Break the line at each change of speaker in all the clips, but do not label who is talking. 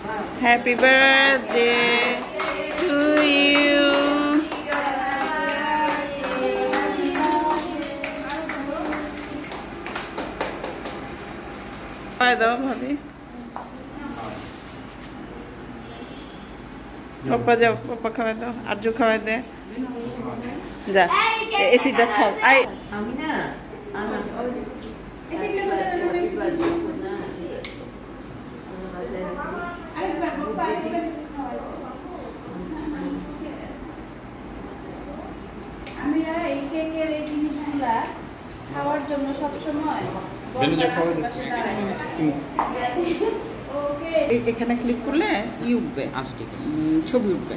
Happy birthday to you. খাওয়াই দাও ভাবি। পাপা যাও, পাপা খাওয়াই দাও, আরজু খাওয়াই দে। যা এসিটা ছাড়। আই
আমি না
আমিরা এই কেকের এই জিনিসগুলা খাওয়ার জন্য সবসময় এখানে ক্লিক করলে ই উঠবে।
আচ্ছা ঠিক আছে,
ছবি উঠবে।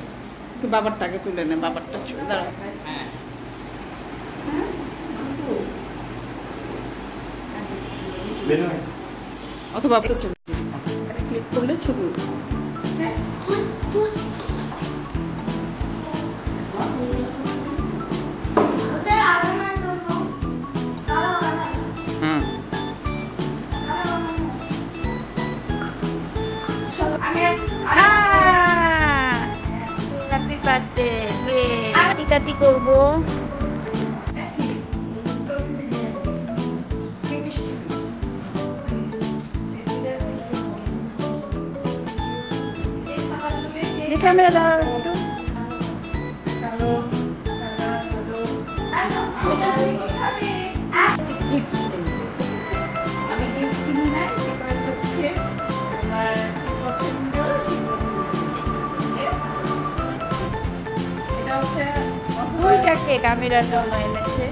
একটু বাবারটাকে তুলে নে, বাবারটা দাঁড়া।
হ্যাঁ
অথবা ক্লিক করলে ছবি উঠবে। Happy birthday. কাটি করবো। ক্যামেরা দাও একটু। আমি গিফট কিনি না, হচ্ছে আমার পছন্দ। এটা হচ্ছে দুইটা কেক আমিরার জন্য এনেছে।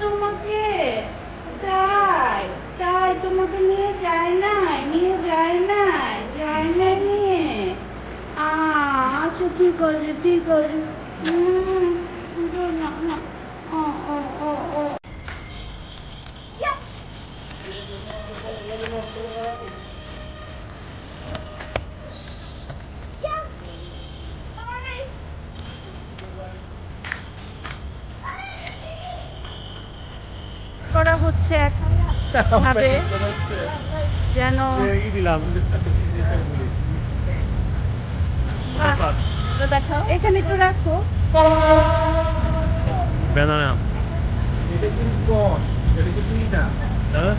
তোমাকে তাই তাই তোমাকে নিয়ে যায় না, নিয়ে যায় না, যায় না নিয়ে। আচ্ছা ঠিক আছে, ঠিক আছে। করা হচ্ছে একভাবে যেন দেখাও। এখানে একটু রাখো।
ব্যানানা এটা কিন্তু এটা কি তুই না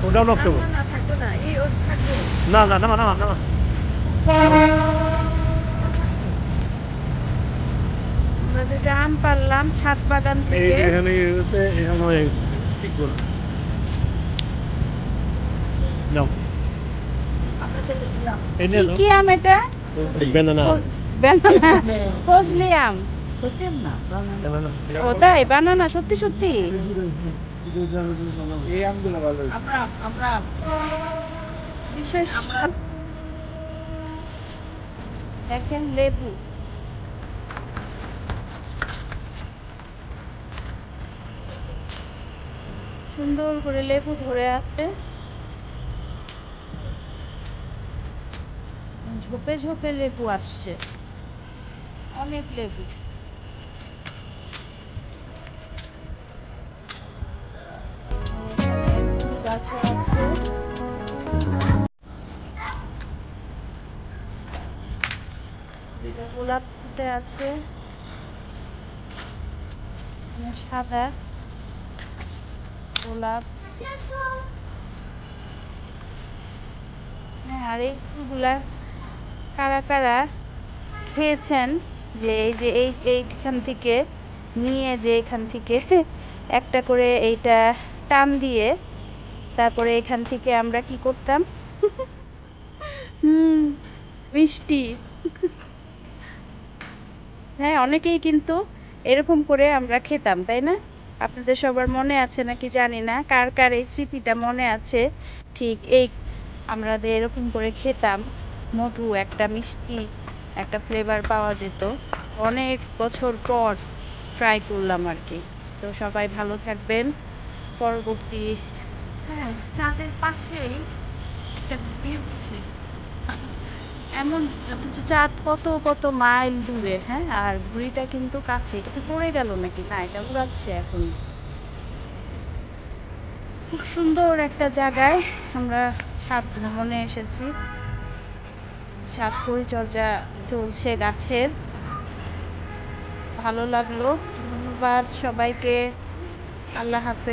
ওটাও নষ্ট করব
না থাকো না, এই ওর থাকবে
না না না না না।
আমরা যেটা আম পারলাম ছাদ বাগান থেকে।
এখানে ঠিক বলো নাও।
কি আম এটা?
ব্যানানা।
ব্যানানা, ফজলি আম। ও তাই, বানানা সত্যি সত্যি।
এই আমগুলো ভালো।
আমরা বিশেষ দেখেন লেবু, সুন্দর করে লেবু ধরে আছে। ঝোপে ঝোপে লেবু আসছে, অনেক লেবু। গাছও আছে, দুইটা গোলাপ ফুটে আছে, সাদা গোলাপ। হ্যাঁ, আর এই ফুলগুলা কারা কারা খেয়েছেন, যে এই যে এইখান থেকে নিয়ে, যে এখান থেকে একটা করে এইটা টান দিয়ে তারপরে এখান থেকে আমরা কি করতাম, মিষ্টি। হ্যাঁ, অনেকেই কিন্তু এরকম করে আমরা খেতাম, তাই না? আপনাদের সবার মনে আছে নাকি জানি না, কার কার এই স্মৃতিটা মনে আছে। ঠিক এই আমাদের এরকম করে খেতাম, মধু একটা মিষ্টি একটা ফ্লেভার পাওয়া যেত। অনেক বছর পর ট্রাই করলাম আর কি। তো সবাই ভালো থাকবেন। পরবর্তী, হ্যাঁ, চাঁদের পাশেই একটা ভিউ আছে, এমন অথচ চাঁদ কত কত মাইল দূরে, হ্যাঁ, আর ঘুড়িটা কিন্তু কাছে। এটা কি পড়ে গেল নাকি? না, এটা উড়াচ্ছে এখন। খুব সুন্দর একটা জায়গায় আমরা ছাদ ভ্রমণে এসেছি। ছাদ পরিচর্যা চলছে গাছের। ভালো লাগলো। ধন্যবাদ সবাইকে। আল্লাহ হাফেজ।